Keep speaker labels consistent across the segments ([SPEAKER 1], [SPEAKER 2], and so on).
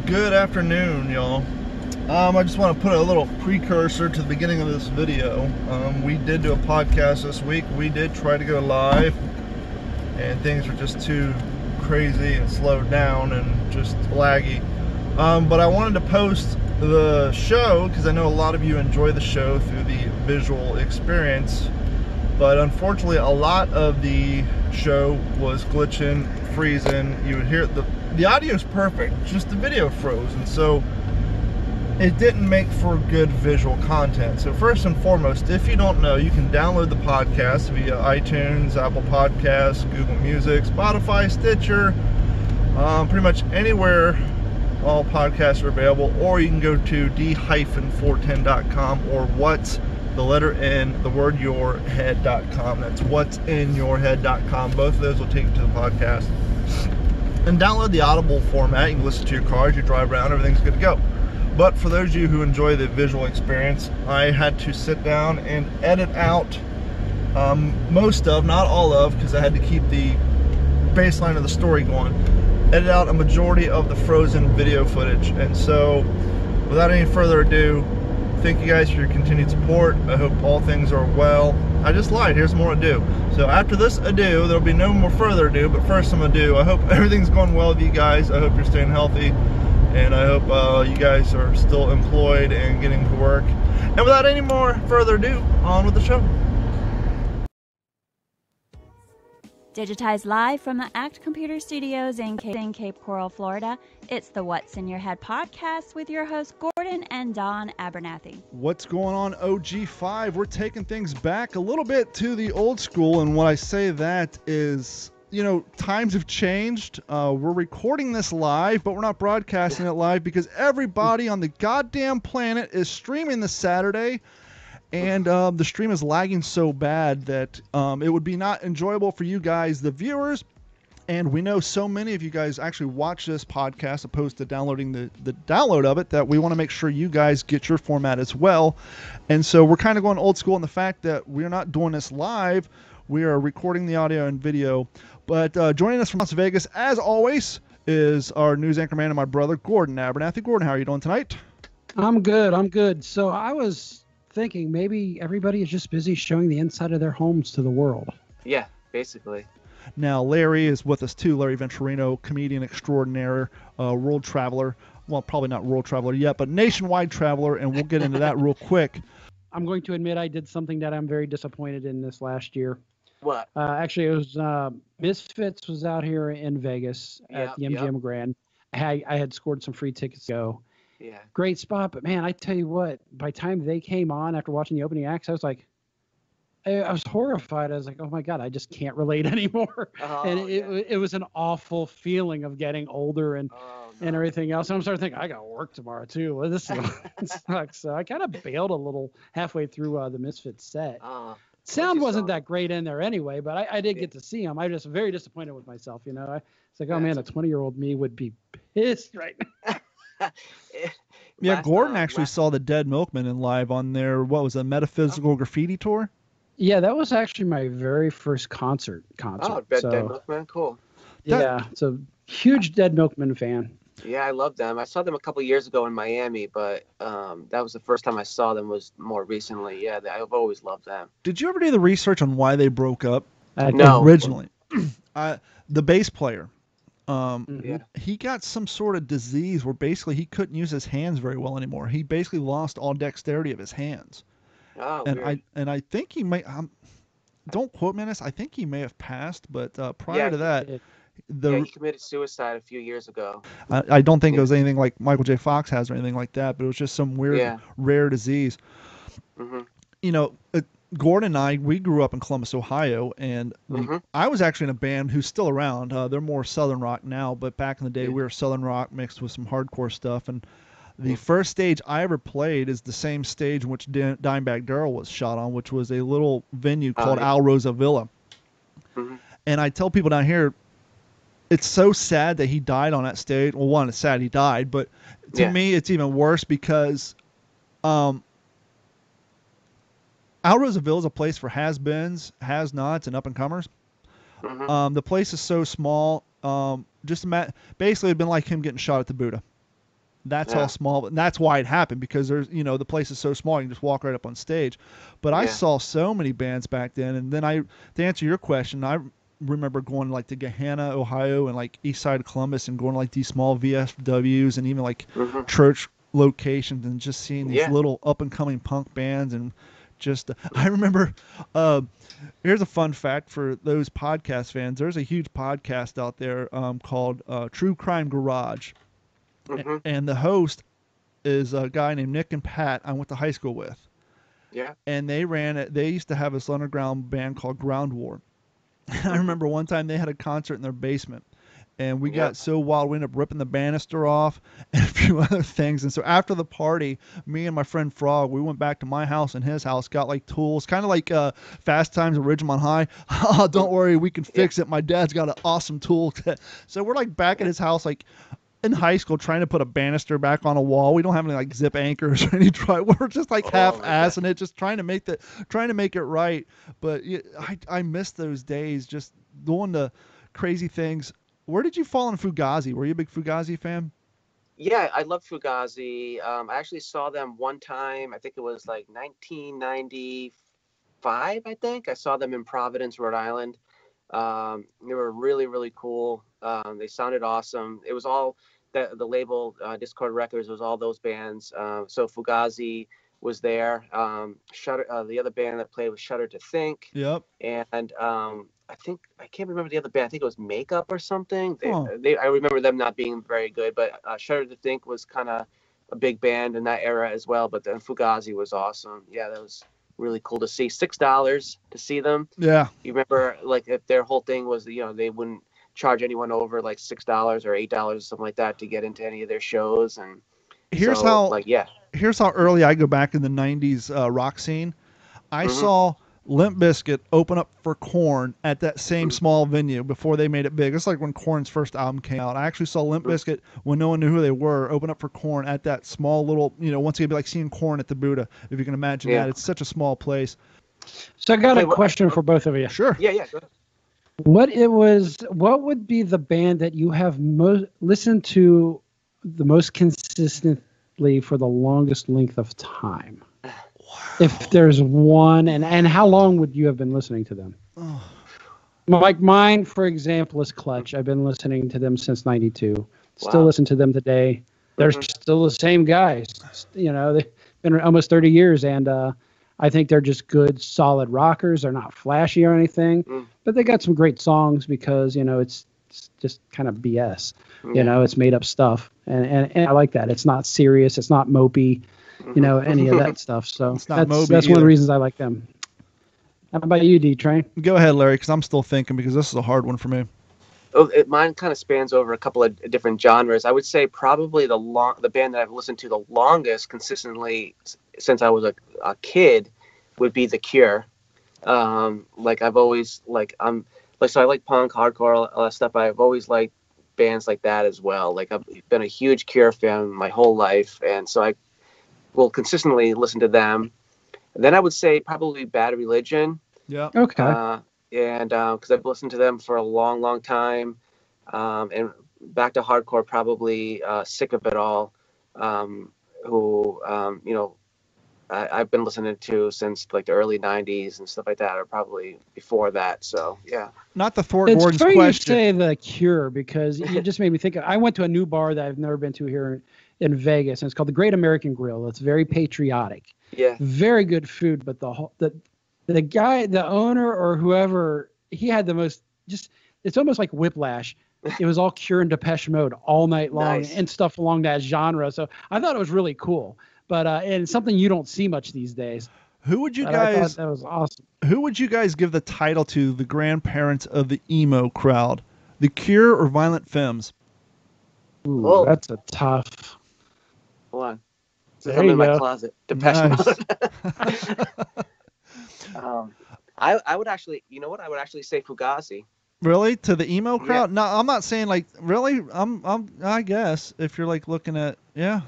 [SPEAKER 1] Good afternoon, y'all. I just want to put a little precursor to the beginning of this video. We did do a podcast this week. We did try to go live, and things were just too crazy and slowed down and just laggy. But I wanted to post the show because I know a lot of you enjoy the show through the visual experience. But unfortunately, a lot of the show was glitching, freezing. You would hear the audio is perfect, just the video froze, and so it didn't make for good visual content. So first and foremost, if you don't know, you can download the podcast via iTunes, Apple Podcasts, Google Music, Spotify, Stitcher, pretty much anywhere all podcasts are available, or you can go to d-410.com or what's the letter N, the word yourhead.com. That's what'sinyourhead.com. Both of those will take you to the podcast. And download the Audible format. You can listen to your car as you drive around. Everything's good to go. But for those of you who enjoy the visual experience, I had to sit down and edit out most of, not all of, because I had to keep the baseline of the story going. Edit out a majority of the frozen video footage. And so, without any further ado, thank you guys for your continued support. I hope all things are well. I just lied. Here's more ado. So after this ado, there'll be no more further ado, but first some ado. I hope everything's going well with you guys. I hope you're staying healthy, and I hope you guys are still employed and getting to work. And without any more further ado, on with the show.
[SPEAKER 2] Digitized live from the ACT Computer Studios in Cape Coral, Florida, it's the What's in Your Head podcast with your hosts Gordon and Don Abernathy.
[SPEAKER 1] What's going on, OG5? We're taking things back a little bit to the old school, and when I say that is, you know, times have changed. We're recording this live, but we're not broadcasting it live because everybody on the goddamn planet is streaming this Saturday. And the stream is lagging so bad that it would be not enjoyable for you guys, the viewers. And we know so many of you guys actually watch this podcast opposed to downloading the download of it, that we want to make sure you guys get your format as well. And so we're kind of going old school in the fact that we're not doing this live. We are recording the audio and video. But joining us from Las Vegas, as always, is our news anchor man and my brother, Gordon Abernathy. Gordon, how are you doing tonight?
[SPEAKER 3] I'm good. So I was thinking maybe everybody is just busy showing the inside of their homes to the world.
[SPEAKER 4] Yeah, basically.
[SPEAKER 1] Now, Larry is with us too. Larry Venturino, comedian extraordinaire, world traveler. Well, probably not world traveler yet, but nationwide traveler, and we'll get into that real quick.
[SPEAKER 3] I'm going to admit I did something that I'm very disappointed in this last year.
[SPEAKER 4] What?
[SPEAKER 3] Actually, it was Misfits was out here in Vegas at the MGM Grand. I had scored some free tickets to go.
[SPEAKER 4] Yeah.
[SPEAKER 3] Great spot, but man, I tell you what, by the time they came on after watching the opening acts, I was horrified. I was like, oh my God, I just can't relate anymore. And it was an awful feeling of getting older and everything else. And I'm starting to think, I got work tomorrow too. Well, this sucks. So I kind of bailed a little halfway through the Misfits set. Sound wasn't that great in there anyway, but I did get to see them. I was just very disappointed with myself. You know, it's like, oh man, a 20-year-old me would be pissed right now.
[SPEAKER 1] Yeah, Gordon actually saw the Dead Milkmen in live on their, what was it, Metaphysical Graffiti tour?
[SPEAKER 3] Yeah, that was actually my very first concert.
[SPEAKER 4] Oh, Dead Milkmen, cool.
[SPEAKER 3] Yeah, so huge Dead Milkmen fan.
[SPEAKER 4] Yeah, I love them. I saw them a couple years ago in Miami, but that was the first time I saw them was more recently. Yeah, I've always loved them.
[SPEAKER 1] Did you ever do the research on why they broke up?
[SPEAKER 4] No.
[SPEAKER 1] Originally. The bass player.
[SPEAKER 4] Yeah.
[SPEAKER 1] He got some sort of disease where basically he couldn't use his hands very well anymore. He basically lost all dexterity of his hands.
[SPEAKER 4] Oh,
[SPEAKER 1] and
[SPEAKER 4] weird.
[SPEAKER 1] I think he may. Don't quote me on this. I think he may have passed, but prior to that,
[SPEAKER 4] he committed suicide a few years ago.
[SPEAKER 1] I don't think it was anything like Michael J. Fox has or anything like that, but it was just some weird, rare disease.
[SPEAKER 4] Mm-hmm.
[SPEAKER 1] You know, Gordon and I, we grew up in Columbus, Ohio, and I was actually in a band who's still around. They're more Southern rock now, but back in the day, we were Southern rock mixed with some hardcore stuff. And the first stage I ever played is the same stage in which Dimebag Darrell was shot on, which was a little venue called Al Rosa Villa.
[SPEAKER 4] Mm-hmm.
[SPEAKER 1] And I tell people down here, it's so sad that he died on that stage. Well, one, it's sad he died, but to me, it's even worse because Al Rosa Villa is a place for has-beens, has-nots, and up-and-comers. The place is so small. Basically, it'd been like him getting shot at the Buddha. That's how small, and that's why it happened, because there's, the place is so small, you can just walk right up on stage. But I saw so many bands back then, and then to answer your question, I remember going like to Gahanna, Ohio, and like east side of Columbus, and going to like these small VFWs and even like church locations, and just seeing these little up and coming punk bands. And just I remember here's a fun fact for those podcast fans. There's a huge podcast out there called True Crime Garage, and the host is a guy named Nick and Pat I went to high school with. And they used to have this underground band called Ground War. I remember one time they had a concert in their basement, and we got so wild we ended up ripping the banister off and a few other things. And so after the party, me and my friend Frog, we went back to my house and his house, got like tools, kind of like Fast Times at Ridgemont High. Oh, don't worry, we can fix it. My dad's got an awesome tool. So we're like back at his house, like in high school, trying to put a banister back on a wall. We don't have any like zip anchors or any try. We're just like half-assing it, just trying to make it right. But I miss those days, just doing the crazy things. Where did you fall in Fugazi? Were you a big Fugazi fan?
[SPEAKER 4] Yeah, I love Fugazi. I actually saw them one time. I think it was like 1995. I think I saw them in Providence, Rhode Island. They were really, really cool. They sounded awesome. It was all the label Discord Records was all those bands. So Fugazi was there. Shudder, the other band that played was Shudder to Think.
[SPEAKER 1] Yep.
[SPEAKER 4] And I can't remember the other band. I think it was Makeup or something. I remember them not being very good, but Shudder to Think was kind of a big band in that era as well. But then Fugazi was awesome. Yeah, that was really cool to see. $6 to see them.
[SPEAKER 1] Yeah.
[SPEAKER 4] You remember, like, if their whole thing was, they wouldn't charge anyone over like $6 or $8 or something like that to get into any of their shows. And here's how early I go back in the 90s rock scene. I saw Limp Bizkit open up for Korn at that same small venue before they made it big. It's like when Korn's first album came out. I actually saw Limp Bizkit, when no one knew who they were, open up for Korn at that small little, once again, be like seeing Korn at the Buddha, if you can imagine that. It's such a small place.
[SPEAKER 3] So I got a question for both of you.
[SPEAKER 1] Sure.
[SPEAKER 4] Yeah, go ahead.
[SPEAKER 3] What would be the band that you have listened to the most consistently for the longest length of time? Wow. If there's one, and how long would you have been listening to them? Oh. Like mine, for example, is Clutch. I've been listening to them since '92. Still listen to them today. They're still the same guys. They've been almost 30 years, and I think they're just good, solid rockers. They're not flashy or anything, but they got some great songs because, it's just kind of BS. It's made up stuff. And I like that. It's not serious. It's not mopey, any of that stuff. So that's one of the reasons I like them. How about you, D-Train?
[SPEAKER 1] Go ahead, Larry, because I'm still thinking, because this is a hard one for me.
[SPEAKER 4] Mine kind of spans over a couple of different genres. I would say probably the band that I've listened to the longest consistently since I was a kid would be The Cure. Like I've always so I like punk, hardcore, all that stuff. But I've always liked bands like that as well. Like I've been a huge Cure fan my whole life, and so I will consistently listen to them. And then I would say probably Bad Religion.
[SPEAKER 1] Yeah.
[SPEAKER 3] Okay.
[SPEAKER 4] And because I've listened to them for a long, long time. And back to hardcore, probably Sick of It All, who, I've been listening to since like the early 90s and stuff like that, or probably before that. So, yeah.
[SPEAKER 1] Not the Thor Gordon's question.
[SPEAKER 3] It's funny you say The Cure, because you just made me think. I went to a new bar that I've never been to here in Vegas, and it's called the Great American Grill. It's very patriotic.
[SPEAKER 4] Yeah.
[SPEAKER 3] Very good food, but the guy, the owner or whoever, he had the most, it's almost like Whiplash. It was all Cure and Depeche Mode all night long and stuff along that genre. So I thought it was really cool, but and it's something you don't see much these days.
[SPEAKER 1] Who would you
[SPEAKER 3] I
[SPEAKER 1] guys?
[SPEAKER 3] thought that was awesome.
[SPEAKER 1] Who would you guys give the title to the grandparents of the emo crowd? The Cure or Violent Femmes?
[SPEAKER 3] Ooh, that's a tough.
[SPEAKER 4] Hold on.
[SPEAKER 3] There
[SPEAKER 4] I'm
[SPEAKER 3] you
[SPEAKER 4] in my
[SPEAKER 3] go.
[SPEAKER 4] closet. Depeche Mode. I would actually, I would actually say Fugazi.
[SPEAKER 1] Really? To the emo crowd?
[SPEAKER 4] Yeah.
[SPEAKER 1] No, I'm not saying like really. I guess if you're like looking at
[SPEAKER 3] I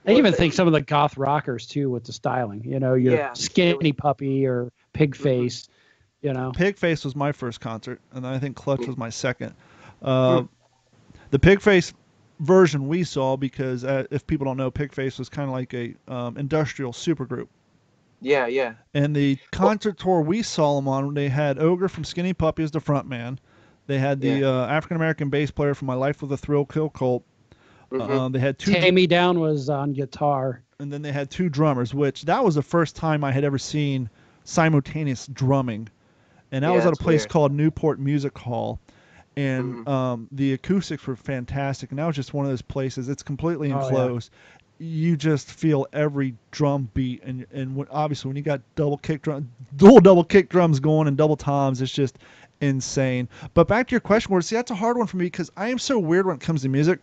[SPEAKER 3] even think some of the goth rockers too with the styling. Your Skinny Puppy or Pigface.
[SPEAKER 1] Pigface was my first concert, and I think Clutch was my second. The Pigface version we saw, because if people don't know, Pigface was kind of like a industrial supergroup.
[SPEAKER 4] Yeah, yeah.
[SPEAKER 1] And the concert tour we saw them on, they had Ogre from Skinny Puppy as the front man. They had the African American bass player from My Life with a Thrill Kill Cult. They had two.
[SPEAKER 3] Tammy Down was on guitar.
[SPEAKER 1] And then they had two drummers, which that was the first time I had ever seen simultaneous drumming. And that was at a place called Newport Music Hall. And the acoustics were fantastic. And that was just one of those places. It's completely enclosed. You just feel every drum beat, and obviously when you got double kick drums going and double toms, it's just insane. But back to your question, Gordon, see, that's a hard one for me because I am so weird when it comes to music.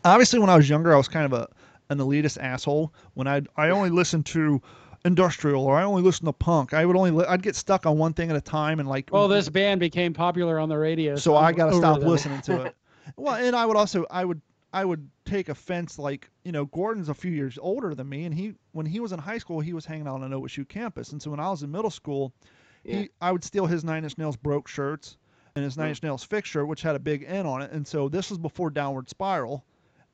[SPEAKER 1] Obviously, when I was younger, I was kind of an elitist asshole. When I only listened to industrial, or I only listened to punk. I'd get stuck on one thing at a time, and like,
[SPEAKER 3] well, this band became popular on the radio,
[SPEAKER 1] so I got to stop listening to it. Well, and I would take offense, like, you know, Gordon's a few years older than me, and when he was in high school, he was hanging out on OSU campus, and so when I was in middle school, I would steal his Nine Inch Nails Broke shirts and his Nine Inch Nails Fix shirt, which had a big N on it, and so this was before Downward Spiral,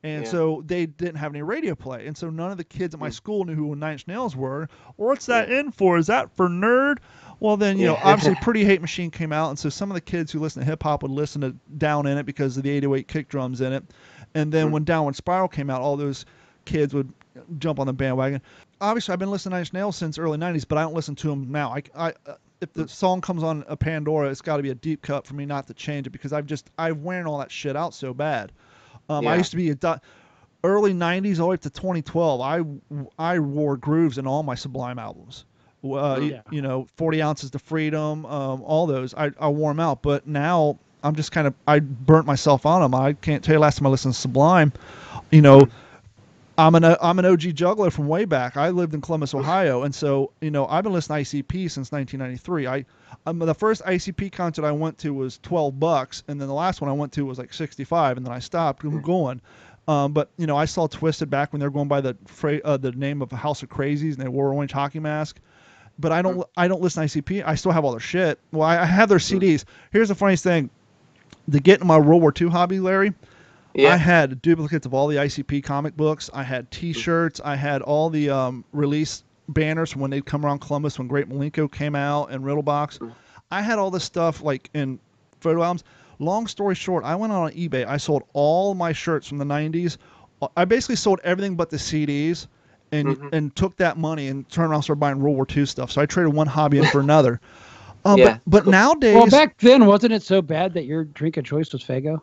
[SPEAKER 1] and so they didn't have any radio play, and so none of the kids at my school knew who Nine Inch Nails were. What's that N for? Is that for nerd? Well, then, you know, obviously Pretty Hate Machine came out, and so some of the kids who listen to hip-hop would listen to Down in It because of the 808 kick drums in it. And then when Downward Spiral came out, all those kids would jump on the bandwagon. Obviously, I've been listening to Nine Inch Nails since early 90s, but I don't listen to them now. If the song comes on a Pandora, it's got to be a deep cut for me not to change it, because I've worn all that shit out so bad. I used to be early 90s all the way up to 2012. I wore grooves in all my Sublime albums. You know, 40 Ounces to Freedom, all those. I wore them out, but now I'm just I burnt myself on them. I can't tell you last time I listened to Sublime. You know, I'm an OG juggler from way back. I lived in Columbus, Ohio, and so, you know, I've been listening to ICP since 1993. The first ICP concert I went to was $12, and then the last one I went to was like 65, and then I stopped going. But, you know, I saw Twisted back when they were going by the name of House of Crazies, and they wore an orange hockey mask. But I don't listen to ICP. I still have all their shit. Well, I have their CDs. Here's the funniest thing. To get into my World War II hobby, Larry, I had duplicates of all the ICP comic books. I had T-shirts. I had all the release banners from when they'd come around Columbus, when Great Malenko came out, and Riddlebox. I had all this stuff like in photo albums. Long story short, I went on eBay. I sold all my shirts from the 90s. I basically sold everything but the CDs, and took that money and turned around and started buying World War II stuff. So I traded one hobby in for another. But nowadays...
[SPEAKER 3] Well, back then, wasn't it so bad that your drink of choice was Faygo?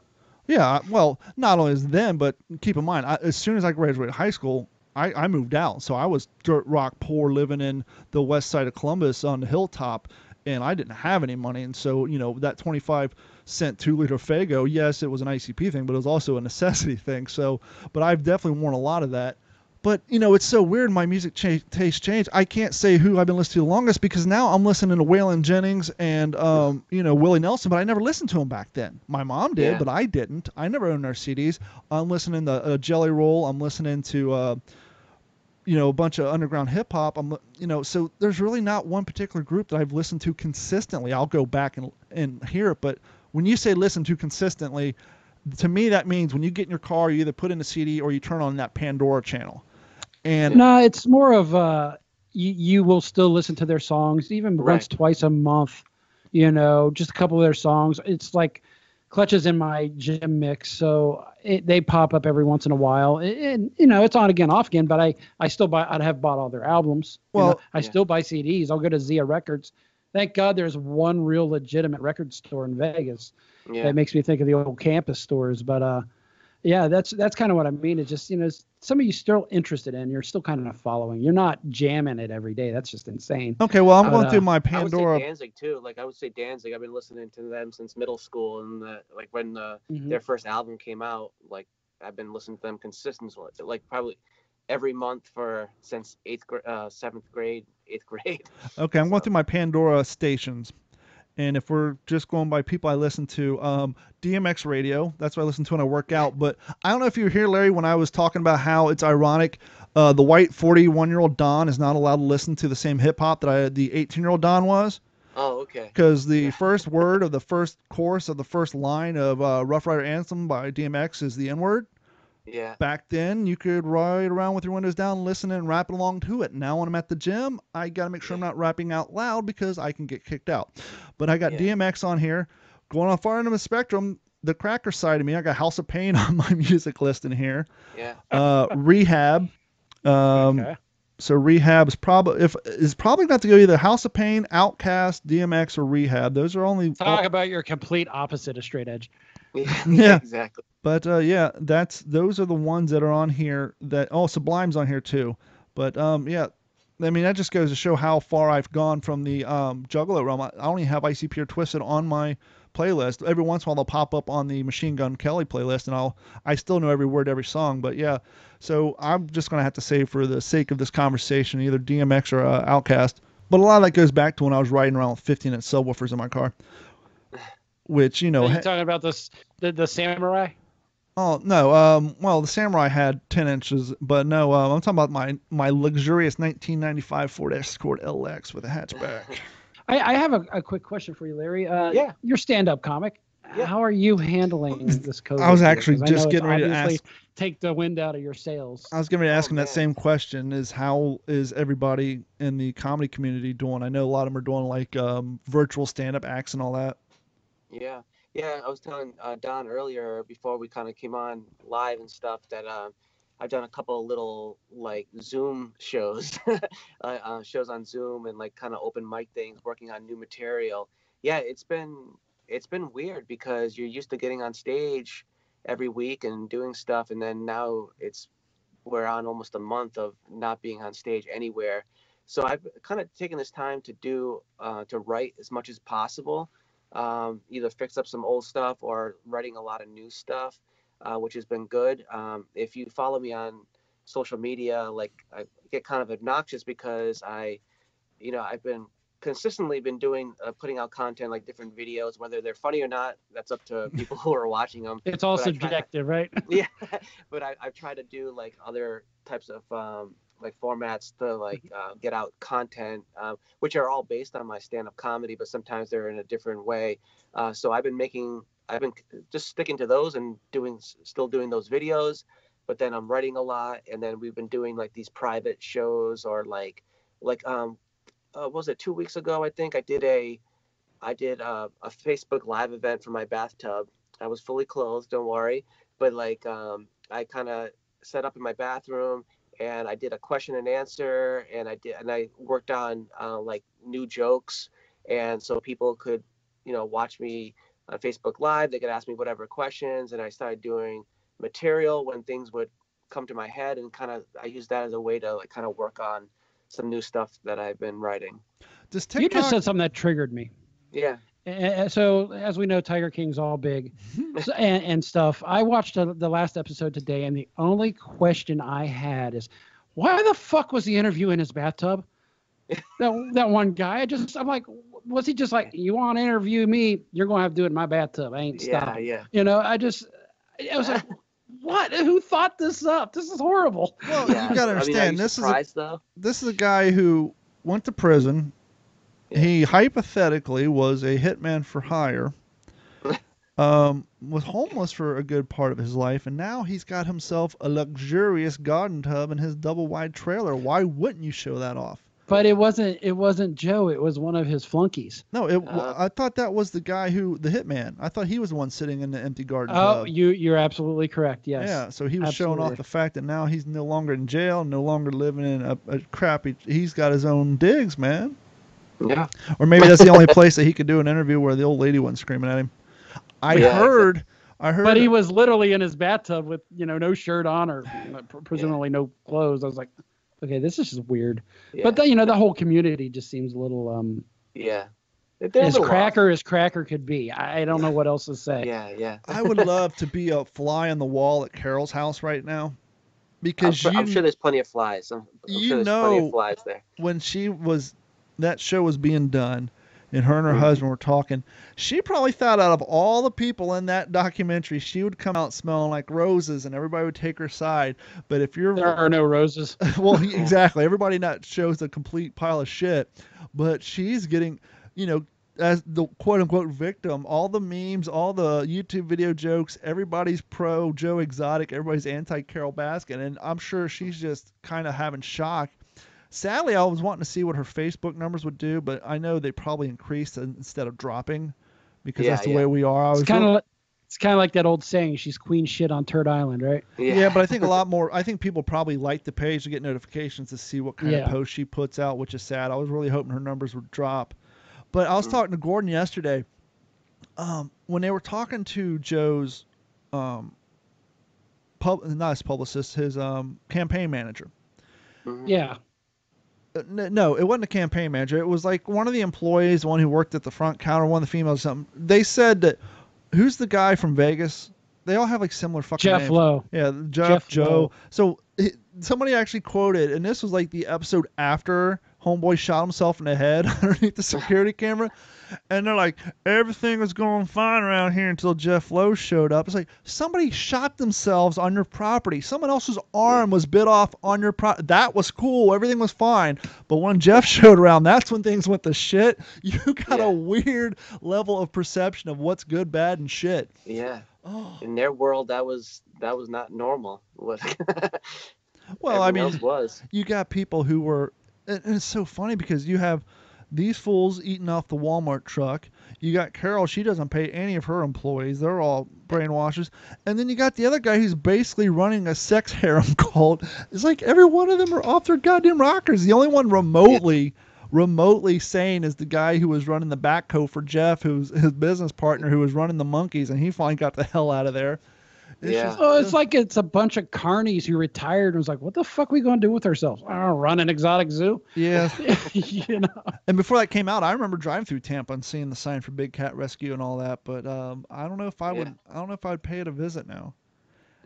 [SPEAKER 1] Yeah, well, not only as then, but keep in mind, as soon as I graduated high school, I moved out. So I was dirt rock poor, living in the west side of Columbus on the hilltop, and I didn't have any money. And so, you know, that 25-cent 2-liter Faygo, yes, it was an ICP thing, but it was also a necessity thing. So, but I've definitely worn a lot of that. But, you know, it's so weird my music taste changed. I can't say who I've been listening to the longest, because now I'm listening to Waylon Jennings and, you know, Willie Nelson, but I never listened to them back then. My mom did, but I didn't. I never owned their CDs. I'm listening to Jelly Roll. I'm listening to, you know, a bunch of underground hip-hop. You know, so there's really not one particular group that I've listened to consistently. I'll go back and hear it, but when you say listen to consistently, to me that means when you get in your car, you either put in a CD or you turn on that Pandora channel. And
[SPEAKER 3] no, it's more of you will still listen to their songs even once, twice a month, you know, just a couple of their songs. It's like Clutches in my gym mix, so they pop up every once in a while. And you know, it's on again, off again, but I still buy. I'd have bought all their albums. Well, you know, I still buy CDs. I'll go to Zia Records. Thank God there's one real legitimate record store in Vegas. That makes me think of the old campus stores, but yeah, that's kind of what I mean. It's just, you know, some of you still interested in, you're still kind of following. You're not jamming it every day. That's just insane.
[SPEAKER 1] Okay, well, I'm going through my Pandora.
[SPEAKER 4] I would say Danzig too. Like I would say Danzig. I've been listening to them since middle school, and like when their first album came out, like I've been listening to them consistently, like probably every month since 7th grade, 8th grade.
[SPEAKER 1] Okay, I'm going through my Pandora stations. And if we're just going by people I listen to, DMX Radio, that's what I listen to when I work out. But I don't know if you were here, Larry, when I was talking about how it's ironic. The white 41-year-old Don is not allowed to listen to the same hip-hop that the 18-year-old Don was.
[SPEAKER 4] Oh, okay.
[SPEAKER 1] Because the first word of the first chorus of the first line of Rough Rider Anthem by DMX is the N-word.
[SPEAKER 4] Yeah.
[SPEAKER 1] Back then, you could ride around with your windows down, listen and rap along to it. Now, when I'm at the gym, I got to make sure I'm not rapping out loud because I can get kicked out. But I got DMX on here. Going on far end of the spectrum, the cracker side of me, I got House of Pain on my music list in here.
[SPEAKER 4] Yeah.
[SPEAKER 1] Rehab. Okay. So Rehab is probably got to go either House of Pain, Outkast, DMX, or Rehab. Those are only
[SPEAKER 3] talk about your complete opposite of straight edge.
[SPEAKER 1] Yeah,
[SPEAKER 4] exactly.
[SPEAKER 1] But yeah, those are the ones that are on here. Sublime's on here too. But yeah, I mean that just goes to show how far I've gone from the Juggalo realm. I only have ICP or Twisted on my playlist. Every once in a while they'll pop up on the Machine Gun Kelly playlist, and I still know every word, every song. But yeah, so I'm just gonna have to say for the sake of this conversation, either DMX or Outkast. But a lot of that goes back to when I was riding around with 15-inch subwoofers in my car. Which, you know,
[SPEAKER 3] are you talking about the Samurai?
[SPEAKER 1] Oh no, well the Samurai had 10 inches, but no, I'm talking about my luxurious 1995 Ford Escort LX with a hatchback.
[SPEAKER 3] I have a quick question for you, Larry. Yeah. You're stand-up comic. Yeah. How are you handling this COVID?
[SPEAKER 1] I was actually just getting ready to ask.
[SPEAKER 3] Take the wind out of your sails.
[SPEAKER 1] I was getting ready to ask him that same question: is how is everybody in the comedy community doing? I know a lot of them are doing like virtual stand-up acts and all that.
[SPEAKER 4] Yeah. I was telling Don earlier before we kind of came on live and stuff that I've done a couple of little like Zoom shows, shows on Zoom and like kind of open mic things, working on new material. Yeah, it's been weird because you're used to getting on stage every week and doing stuff, and then now we're on almost a month of not being on stage anywhere. So I've kind of taken this time to write as much as possible. Either fix up some old stuff or writing a lot of new stuff, which has been good. If you follow me on social media, like I get kind of obnoxious because I've been consistently doing putting out content like different videos, whether they're funny or not. That's up to people who are watching them.
[SPEAKER 3] It's all subjective, right?
[SPEAKER 4] Yeah, but I've tried to do like other types of like formats to like get out content, which are all based on my stand-up comedy, but sometimes they're in a different way. So I've been just sticking to those and still doing those videos, but then I'm writing a lot, and then we've been doing like these private shows or like what was it, 2 weeks ago? I think I did a Facebook Live event from my bathtub. I was fully clothed, don't worry, but like I kind of set up in my bathroom. And I did a question and answer, and I worked on like new jokes, and so people could, watch me on Facebook Live. They could ask me whatever questions, and I started doing material when things would come to my head, and I used that as a way to like kind of work on some new stuff that I've been writing.
[SPEAKER 3] You just said something that triggered me.
[SPEAKER 4] Yeah.
[SPEAKER 3] So as we know, Tiger King's all big and stuff. I watched the last episode today, and the only question I had is, why the fuck was he interviewing his bathtub? that one guy. I'm like, was he just like, you want to interview me? You're going to have to do it in my bathtub. I ain't stopping.
[SPEAKER 4] Yeah.
[SPEAKER 3] I was like, what? Who thought this up? This is horrible.
[SPEAKER 1] Well, you got to understand, this is a guy who went to prison. He hypothetically was a hitman for hire, was homeless for a good part of his life, and now he's got himself a luxurious garden tub in his double-wide trailer. Why wouldn't you show that off?
[SPEAKER 3] But it wasn't Joe. It was one of his flunkies.
[SPEAKER 1] No, I thought that was the guy the hitman. I thought he was the one sitting in the empty garden
[SPEAKER 3] tub.
[SPEAKER 1] Oh,
[SPEAKER 3] you're absolutely correct. Yes.
[SPEAKER 1] Yeah, so he was showing off the fact that now he's no longer in jail, no longer living in a crappy. He's got his own digs, man.
[SPEAKER 4] Yeah.
[SPEAKER 1] Or maybe that's the only place that he could do an interview where the old lady wasn't screaming at him. I heard.
[SPEAKER 3] But he was literally in his bathtub with, no shirt on or presumably no clothes. I was like, okay, this is just weird. Yeah. But the whole community just seems a little as cracker could be. I don't know what else to say.
[SPEAKER 4] Yeah.
[SPEAKER 1] I would love to be a fly on the wall at Carol's house right now. Because
[SPEAKER 4] I'm sure there's plenty of flies. I'm sure there's plenty of flies there.
[SPEAKER 1] When that show was being done and her and her husband were talking, she probably thought out of all the people in that documentary, she would come out smelling like roses and everybody would take her side. But there
[SPEAKER 3] are no roses.
[SPEAKER 1] Well, exactly. Everybody in that show's a complete pile of shit. But she's getting, as the quote-unquote victim. All the memes, all the YouTube video jokes, everybody's pro Joe Exotic, everybody's anti-Carol Baskin, and I'm sure she's just kind of having shock. Sadly, I was wanting to see what her Facebook numbers would do, but I know they probably increased instead of dropping because that's the way we are.
[SPEAKER 3] It's kind of like that old saying, she's queen shit on Turd Island, right?
[SPEAKER 1] Yeah, but I think a lot more. I think people probably like the page to get notifications to see what kind of post she puts out, which is sad. I was really hoping her numbers would drop. But I was talking to Gordon yesterday when they were talking to Joe's not his publicist, his campaign manager.
[SPEAKER 3] Yeah.
[SPEAKER 1] No, it wasn't a campaign manager. It was like one of the employees, the one who worked at the front counter, one of the females or something. They said that, who's the guy from Vegas? They all have like similar fucking names.
[SPEAKER 3] Jeff Lowe.
[SPEAKER 1] Yeah, Jeff Joe. Lowe. So somebody actually quoted, and this was like the episode after Homeboy shot himself in the head underneath the security camera. And they're like, everything was going fine around here until Jeff Lowe showed up. It's like, somebody shot themselves on your property. Someone else's arm was bit off on your property. That was cool. Everything was fine. But when Jeff showed around, that's when things went to shit. You got a weird level of perception of what's good, bad, and shit.
[SPEAKER 4] Yeah. Oh. In their world, that was not normal.
[SPEAKER 1] Well, I mean, you got people who were, and it's so funny because you have these fools eating off the Walmart truck. You got Carol, she doesn't pay any of her employees. They're all brainwashers. And then you got the other guy who's basically running a sex harem cult. It's like every one of them are off their goddamn rockers. The only one remotely sane is the guy who was running the backhoe for Jeff, who's his business partner, who was running the monkeys, and he finally got the hell out of there.
[SPEAKER 3] It's like it's a bunch of carnies who retired and was like, what the fuck are we going to do with ourselves? Run an exotic zoo?
[SPEAKER 1] Yeah.
[SPEAKER 3] You know.
[SPEAKER 1] And before that came out, I remember driving through Tampa and seeing the sign for Big Cat Rescue and all that, but I don't know if I would pay it a visit now.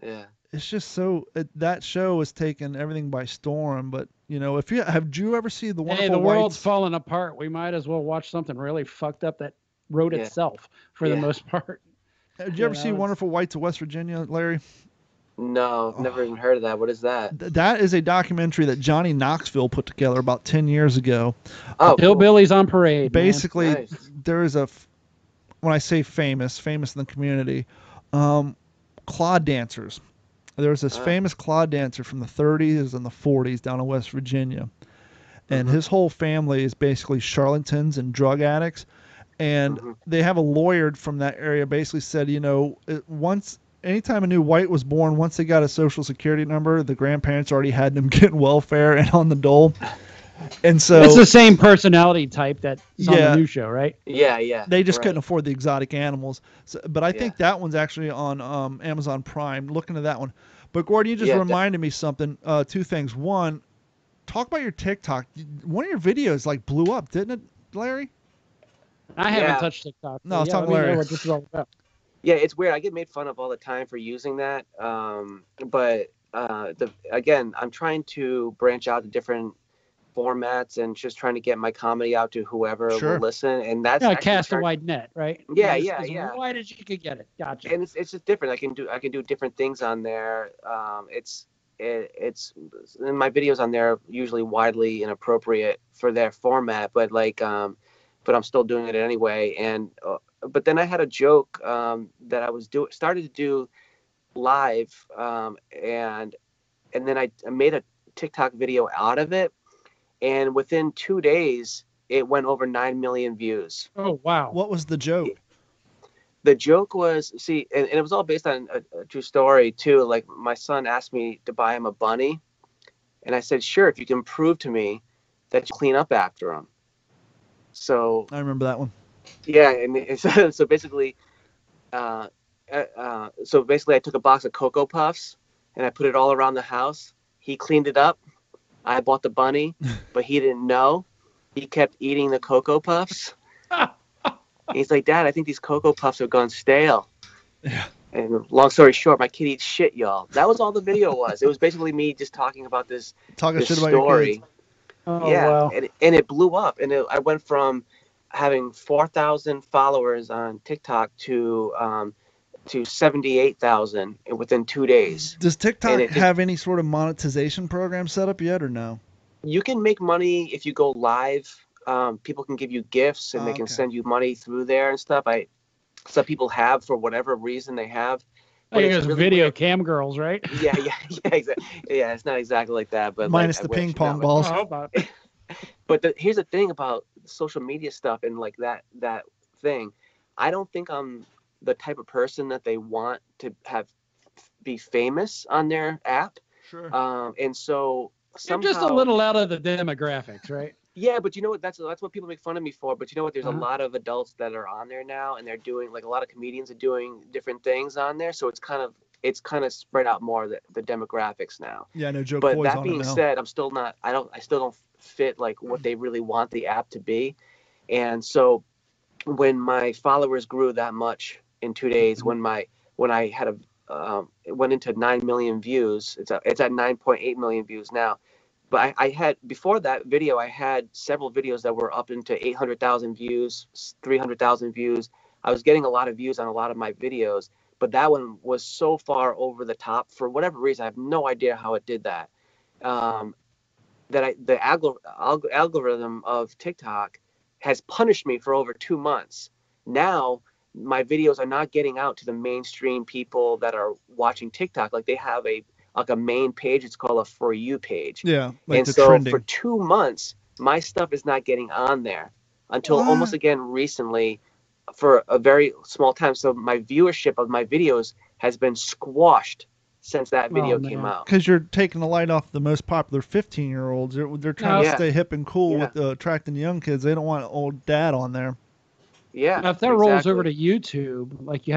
[SPEAKER 4] Yeah.
[SPEAKER 1] It's just so that show has taken everything by storm, but you know, if you have you ever see the wonderful
[SPEAKER 3] the world's falling apart, we might as well watch something really fucked up that wrote itself for the most part.
[SPEAKER 1] Did you ever see Wonderful Whites of West Virginia, Larry?
[SPEAKER 4] No, never even heard of that. What is that?
[SPEAKER 1] That is a documentary that Johnny Knoxville put together about 10 years ago.
[SPEAKER 3] Oh, Hillbillies on Parade.
[SPEAKER 1] Basically, there is when I say famous in the community, clod dancers. There's this famous clod dancer from the 30s and the 40s down in West Virginia. And his whole family is basically charlatans and drug addicts. And they have a lawyer from that area basically said, you know, anytime a new white was born, once they got a social security number, the grandparents already had them getting welfare and on the dole. And so
[SPEAKER 3] it's the same personality type that's on the new show, right?
[SPEAKER 4] Yeah.
[SPEAKER 1] They just couldn't afford the exotic animals. So, but I think that one's actually on Amazon Prime. Look into that one. But Gordon, you just reminded me something. Two things. One, talk about your TikTok. One of your videos like blew up, didn't it, Larry?
[SPEAKER 3] I haven't touched TikTok.
[SPEAKER 1] No, I was talking Larry.
[SPEAKER 3] What this is all about.
[SPEAKER 4] Yeah, it's weird. I get made fun of all the time for using that. But again, I'm trying to branch out to different formats and just trying to get my comedy out to whoever will listen. And that's
[SPEAKER 3] cast a wide net, right?
[SPEAKER 4] Yeah.
[SPEAKER 3] Wide as you could get it. Gotcha.
[SPEAKER 4] And it's just different. I can do different things on there. It's my videos on there are usually widely inappropriate for their format, but but I'm still doing it anyway. And but then I had a joke that I was started to do live, and then I made a TikTok video out of it, and within 2 days it went over 9 million views.
[SPEAKER 3] Oh wow!
[SPEAKER 1] What was the joke?
[SPEAKER 4] The joke was, and it was all based on a true story too. Like my son asked me to buy him a bunny, and I said, sure, if you can prove to me that you clean up after him. So
[SPEAKER 1] I remember that one.
[SPEAKER 4] Yeah, and so basically, I took a box of Cocoa Puffs and I put it all around the house. He cleaned it up. I bought the bunny, but he didn't know. He kept eating the Cocoa Puffs. He's like, Dad, I think these Cocoa Puffs have gone stale.
[SPEAKER 1] Yeah.
[SPEAKER 4] And long story short, my kid eats shit, y'all. That was all the video was. It was basically me just talking about this
[SPEAKER 1] shit
[SPEAKER 4] story.
[SPEAKER 1] About your kids.
[SPEAKER 3] Oh, yeah, wow.
[SPEAKER 4] And it blew up. And I went from having 4,000 followers on TikTok to 78,000 within 2 days.
[SPEAKER 1] Does TikTok have any sort of monetization program set up yet or no?
[SPEAKER 4] You can make money if you go live people can give you gifts and they can send you money through there and stuff. Some people have, for whatever reason they have.
[SPEAKER 3] But it's really video weird. Cam girls, right?
[SPEAKER 4] Yeah, exactly. Yeah, it's not exactly like that, but
[SPEAKER 1] minus the ping pong balls.
[SPEAKER 4] But here's the thing about social media stuff and like that thing. I don't think I'm the type of person that they want to be famous on their app.
[SPEAKER 1] Sure.
[SPEAKER 4] And so somehow,
[SPEAKER 3] you're just a little out of the demographics, right?
[SPEAKER 4] Yeah, but you know what? That's what people make fun of me for. But you know what? There's a lot of adults that are on there now, and they're doing, like, a lot of comedians are doing different things on there. So it's kind of spread out more, the demographics now.
[SPEAKER 1] Yeah, no joke.
[SPEAKER 4] But that being said, I still don't fit like what they really want the app to be. And so when my followers grew that much in 2 days, when I had it went into 9 million views, it's at 9.8 million views now. But I had, before that video, I had several videos that were up into 800,000 views, 300,000 views. I was getting a lot of views on a lot of my videos, but that one was so far over the top for whatever reason. I have no idea how it did that. The algorithm of TikTok has punished me for over 2 months. Now my videos are not getting out to the mainstream people that are watching TikTok. Like, they have a main page. It's called a For You page.
[SPEAKER 1] Yeah. Like,
[SPEAKER 4] and so trending. For 2 months, my stuff is not getting on there until almost again recently, for a very small time. So my viewership of my videos has been squashed since that video came out.
[SPEAKER 1] Because you're taking the light off the most popular 15-year-olds. They're trying to stay hip and cool with attracting young kids. They don't want old dad on there.
[SPEAKER 4] Yeah.
[SPEAKER 3] Now, if that rolls over to YouTube, like, do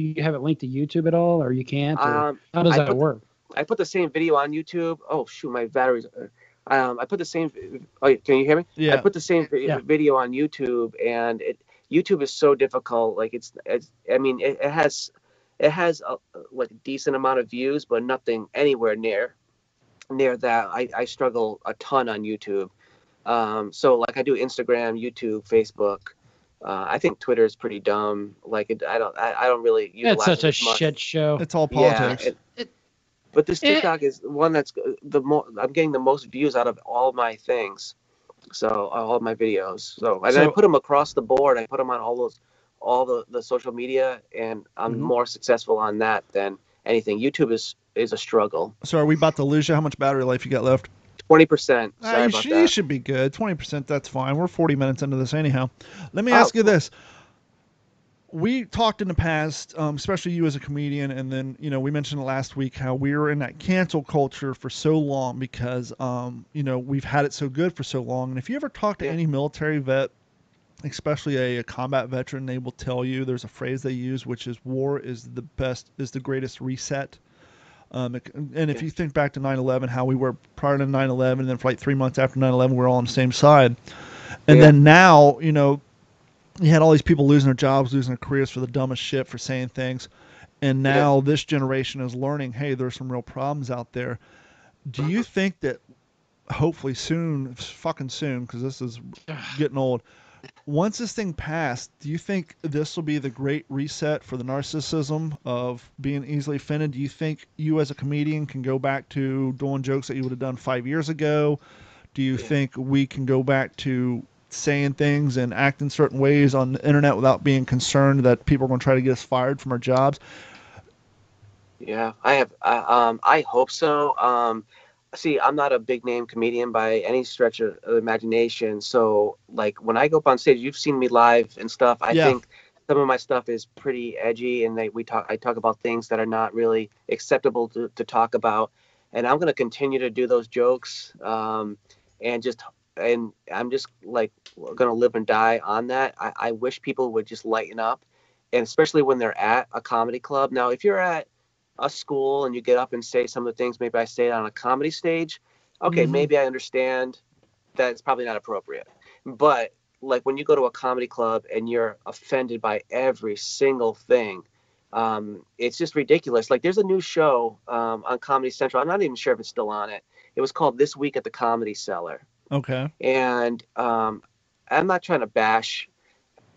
[SPEAKER 3] you have it linked to YouTube at all, or you can't? Or how does that work?
[SPEAKER 4] I put the same video on YouTube. Oh shoot, my battery's. I put the same. Oh, can you hear me?
[SPEAKER 1] Yeah.
[SPEAKER 4] I put the same video on YouTube, and YouTube is so difficult. Like, I mean, it has like a decent amount of views, but nothing anywhere near that. I struggle a ton on YouTube. So like, I do Instagram, YouTube, Facebook. I think Twitter is pretty dumb. Like, I don't really utilize
[SPEAKER 3] it's such
[SPEAKER 4] it
[SPEAKER 3] a shit show.
[SPEAKER 1] It's all politics.
[SPEAKER 4] Yeah, but this TikTok is the one that's I'm getting the most views out of all my things. So all of my videos. And I put them across the board. I put them on all the social media, and I'm more successful on that than anything. YouTube is a struggle.
[SPEAKER 1] So are we about to lose you? How much battery life you got left?
[SPEAKER 4] 20%. Sorry about that.
[SPEAKER 1] You should be good. 20%, that's fine. We're 40 minutes into this anyhow. Let me ask you this. We talked in the past, especially you as a comedian, and then, we mentioned last week how we were in that cancel culture for so long because, we've had it so good for so long. And if you ever talk to any military vet, especially a combat veteran, they will tell you there's a phrase they use, which is war is the greatest reset. And if you think back to 9/11, how we were prior to 9/11, and then for like 3 months after 9/11, we're all on the same side. And then now, you had all these people losing their jobs, losing their careers for the dumbest shit, for saying things. And now this generation is learning, hey, there's some real problems out there. Do you think that hopefully soon, fucking soon, because this is getting old, once this thing passed, do you think this will be the great reset for the narcissism of being easily offended? Do you think you as a comedian can go back to doing jokes that you would have done 5 years ago? Do you think we can go back to saying things and acting certain ways on the internet without being concerned that people are going to try to get us fired from our jobs?
[SPEAKER 4] Yeah, I hope so. See, I'm not a big name comedian by any stretch of imagination. So like, when I go up on stage, you've seen me live and stuff. I think some of my stuff is pretty edgy, and I talk about things that are not really acceptable to talk about. And I'm going to continue to do those jokes. And I'm just like going to live and die on that. I wish people would just lighten up, and especially when they're at a comedy club. Now, if you're at a school and you get up and say some of the things maybe I say on a comedy stage, okay, maybe I understand that it's probably not appropriate. But like, when you go to a comedy club and you're offended by every single thing, it's just ridiculous. Like, there's a new show on Comedy Central. I'm not even sure if it's still on it. It was called This Week at the Comedy Cellar.
[SPEAKER 1] Okay.
[SPEAKER 4] And I'm not trying to bash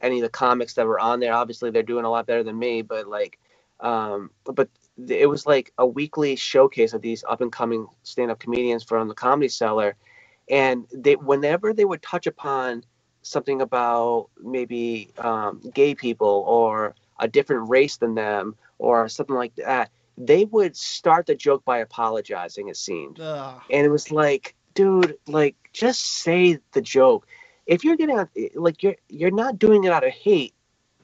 [SPEAKER 4] any of the comics that were on there. Obviously, they're doing a lot better than me, but like, but it was like a weekly showcase of these up and coming stand-up comedians from the Comedy Cellar. And whenever they would touch upon something about maybe gay people or a different race than them or something like that, they would start the joke by apologizing, it seemed.
[SPEAKER 1] Ugh.
[SPEAKER 4] And it was like, dude, like, just say the joke. If you're getting out, like, you're not doing it out of hate,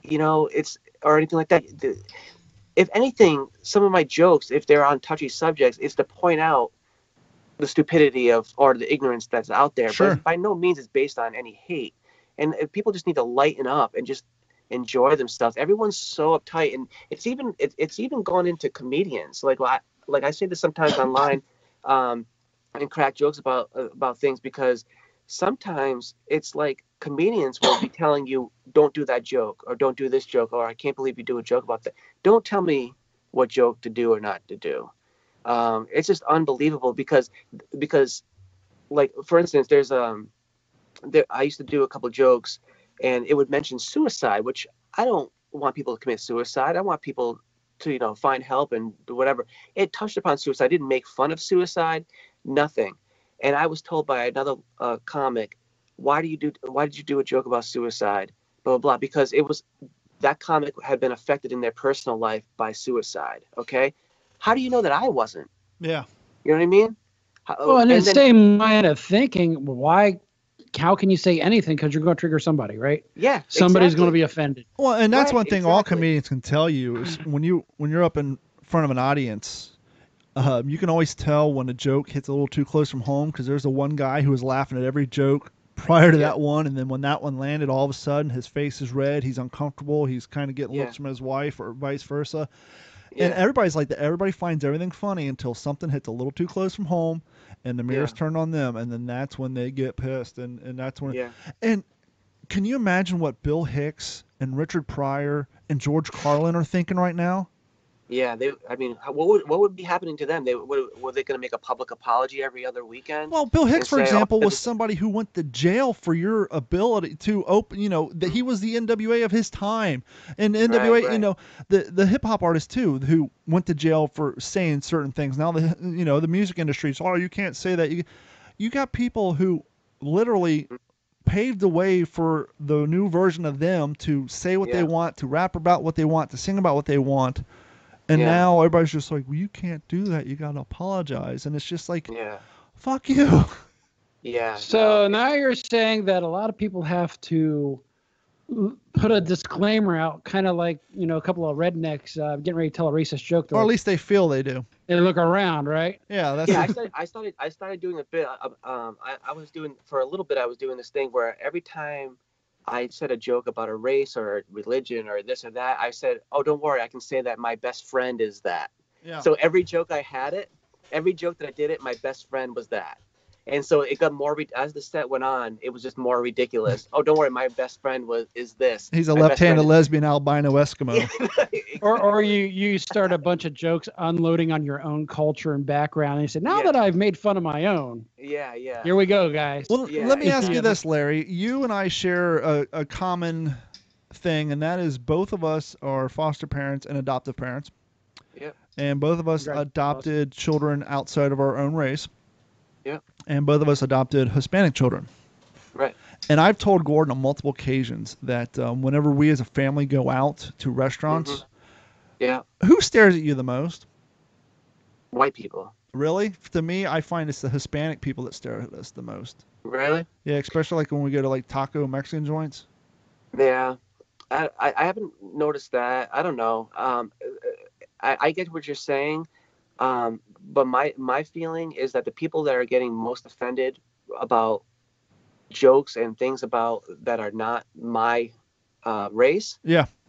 [SPEAKER 4] or anything like that. If anything, some of my jokes, if they're on touchy subjects, is to point out the stupidity or the ignorance that's out there.
[SPEAKER 1] Sure.
[SPEAKER 4] But by no means is based on any hate. And people just need to lighten up and just enjoy themselves. Everyone's so uptight, and it's even gone into comedians. Like I say this sometimes online, and crack jokes about things, because sometimes it's like comedians will be telling you, don't do that joke, or don't do this joke, or I can't believe you do a joke about that. Don't tell me what joke to do or not to do. It's just unbelievable because like, for instance, I used to do a couple of jokes and it would mention suicide, which I don't want people to commit suicide. I want people to, find help and do whatever. It touched upon suicide. I didn't make fun of suicide, nothing. And I was told by another comic, why did you do a joke about suicide? Blah, blah, blah. Because that comic had been affected in their personal life by suicide. Okay. How do you know that I wasn't?
[SPEAKER 1] Yeah.
[SPEAKER 4] You know what I mean?
[SPEAKER 3] Well, and the same line of thinking, how can you say anything? Because you're going to trigger somebody, right?
[SPEAKER 4] Yeah.
[SPEAKER 3] Somebody's going to be offended.
[SPEAKER 1] Well, and that's one thing all comedians can tell you is when you're up in front of an audience, you can always tell when a joke hits a little too close from home, because there's the one guy who was laughing at every joke prior to that one, and then when that one landed, all of a sudden his face is red, he's uncomfortable, he's kind of getting looks from his wife or vice versa. Yeah. And everybody's like that. Everybody finds everything funny until something hits a little too close from home and the mirror's turned on them, and then that's when they get pissed, and that's when and can you imagine what Bill Hicks and Richard Pryor and George Carlin are thinking right now?
[SPEAKER 4] Yeah, what would be happening to them? Were they going to make a public apology every other weekend?
[SPEAKER 1] Well, Bill Hicks, for example, was somebody who went to jail for your ability to open. That he was the NWA of his time, and NWA,
[SPEAKER 4] right.
[SPEAKER 1] The hip hop artist too, who went to jail for saying certain things. Now the music industry is, you can't say that. You got people who literally paved the way for the new version of them to say what they want, to rap about what they want, to sing about what they want. And now everybody's just like, well, you can't do that. You got to apologize. And it's just like, fuck you.
[SPEAKER 4] Yeah.
[SPEAKER 3] So now you're saying that a lot of people have to put a disclaimer out, kind of like, a couple of rednecks getting ready to tell a racist joke.
[SPEAKER 1] Or at least they feel they do.
[SPEAKER 3] They look around, right?
[SPEAKER 1] Yeah. That's
[SPEAKER 4] I started doing a bit. I was doing, for a little bit, I was doing this thing where every time I said a joke about a race or a religion or this or that, I said, oh, don't worry, I can say that my best friend is that. Yeah. So every joke that I did it, my best friend was that. And so it got more, as the set went on, it was just more ridiculous. Oh, don't worry, my best friend is this.
[SPEAKER 1] He's a left-handed lesbian albino Eskimo.
[SPEAKER 4] Exactly.
[SPEAKER 3] Or you start a bunch of jokes unloading on your own culture and background, and you say, now that I've made fun of my own.
[SPEAKER 4] Yeah.
[SPEAKER 3] Here we go, guys.
[SPEAKER 1] Well, let me ask you this, Larry. You and I share a common thing, and that is both of us are foster parents and adoptive parents.
[SPEAKER 4] Yeah.
[SPEAKER 1] And both of us adopted children outside of our own race.
[SPEAKER 4] Yeah.
[SPEAKER 1] And both of us adopted Hispanic children.
[SPEAKER 4] Right.
[SPEAKER 1] And I've told Gordon on multiple occasions that whenever we as a family go out to restaurants, who stares at you the most?
[SPEAKER 4] White people.
[SPEAKER 1] Really? To me, I find it's the Hispanic people that stare at us the most.
[SPEAKER 4] Really?
[SPEAKER 1] Yeah, especially like when we go to like taco Mexican joints.
[SPEAKER 4] Yeah. I haven't noticed that. I don't know. I get what you're saying. But my feeling is that the people that are getting most offended about jokes and things about that are not my race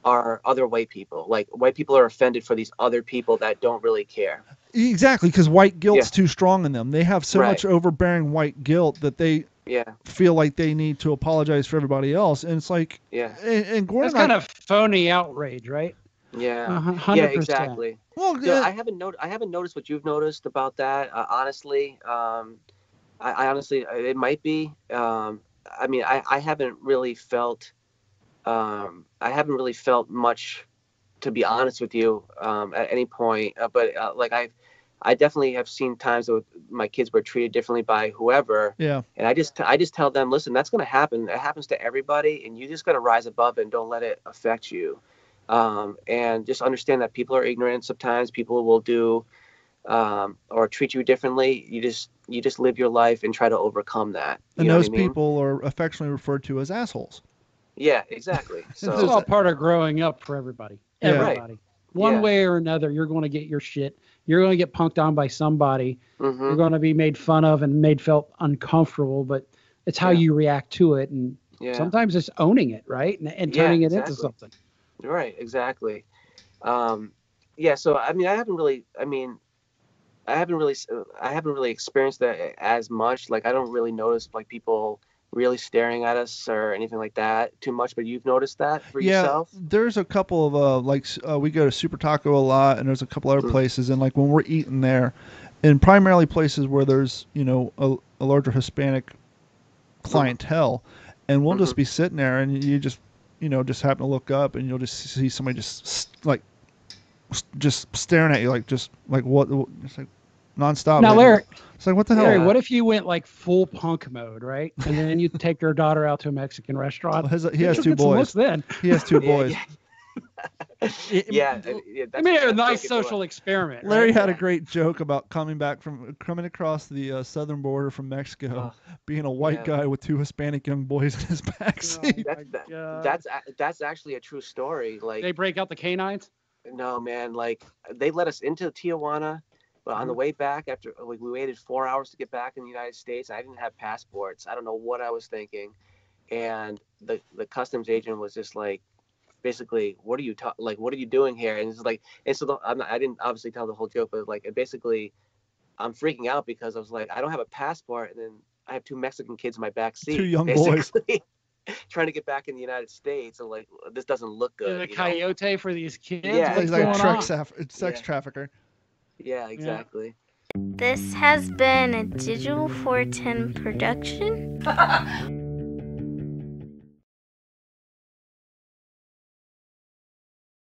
[SPEAKER 4] are other white people. Like, white people are offended for these other people that don't really care.
[SPEAKER 1] Exactly, because white guilt's too strong in them. They have so much overbearing white guilt that they feel like they need to apologize for everybody else. And it's like, and Gordon,
[SPEAKER 3] that's kind of phony outrage, right?
[SPEAKER 4] Yeah.
[SPEAKER 3] 100%.
[SPEAKER 4] Yeah, exactly.
[SPEAKER 1] Well,
[SPEAKER 4] I haven't noticed what you've noticed about that. Honestly, I honestly, it might be. I mean, I haven't really felt. I haven't really felt much, to be honest with you, at any point. But like I definitely have seen times that my kids were treated differently by whoever.
[SPEAKER 1] Yeah.
[SPEAKER 4] And I just tell them, listen, that's going to happen. It happens to everybody, and you just got to rise above it and don't let it affect you. And just understand that people are ignorant. Sometimes people will do or treat you differently. You just live your life and try to overcome that.
[SPEAKER 1] And those people are affectionately referred to as assholes.
[SPEAKER 4] Yeah, exactly. So
[SPEAKER 3] it's all part of growing up for everybody. Everybody.
[SPEAKER 4] Right.
[SPEAKER 3] One way or another, you're going to get your shit. You're going to get punked on by somebody.
[SPEAKER 4] Mm-hmm.
[SPEAKER 3] You're going to be made fun of and felt uncomfortable, but it's how you react to it. And sometimes it's owning it, right? And turning it into something.
[SPEAKER 4] Right, exactly. So I haven't really experienced that as much. Like, I don't really notice like people really staring at us or anything like that too much, but you've noticed that for yourself?
[SPEAKER 1] There's a couple of we go to Super Taco a lot, and there's a couple other places, and like when we're eating there, and primarily places where there's a larger Hispanic clientele, and we'll just be sitting there, and you just just happen to look up, and you'll just see somebody just staring at you, like what, just like nonstop.
[SPEAKER 3] Now, Larry,
[SPEAKER 1] it's like, what the hell?
[SPEAKER 3] Larry, what if you went like full punk mode, right? And then you take your daughter out to a Mexican restaurant.
[SPEAKER 1] Well, he has two boys.
[SPEAKER 3] Then
[SPEAKER 1] he has two boys.
[SPEAKER 3] A nice social experiment.
[SPEAKER 1] Larry had a great joke about coming across the southern border from Mexico, being a white guy with two Hispanic young boys in his backseat.
[SPEAKER 4] That's actually a true story. Like,
[SPEAKER 3] they break out the canines.
[SPEAKER 4] No, man. Like, they let us into Tijuana. But on the way back, after we waited 4 hours to get back in the United States, I didn't have passports. I don't know what I was thinking, and the customs agent was just like, basically, what are you doing here? And it's like, and so I didn't obviously tell the whole joke, but like, basically, I'm freaking out because I was like, I don't have a passport, and then I have two Mexican kids in my back seat,
[SPEAKER 1] two young boys,
[SPEAKER 4] trying to get back in the United States. And like, this doesn't look good.
[SPEAKER 3] The coyote for these kids.
[SPEAKER 1] Yeah, he's like a sex trafficker.
[SPEAKER 4] Yeah, exactly.
[SPEAKER 5] This has been a Digital 410 production.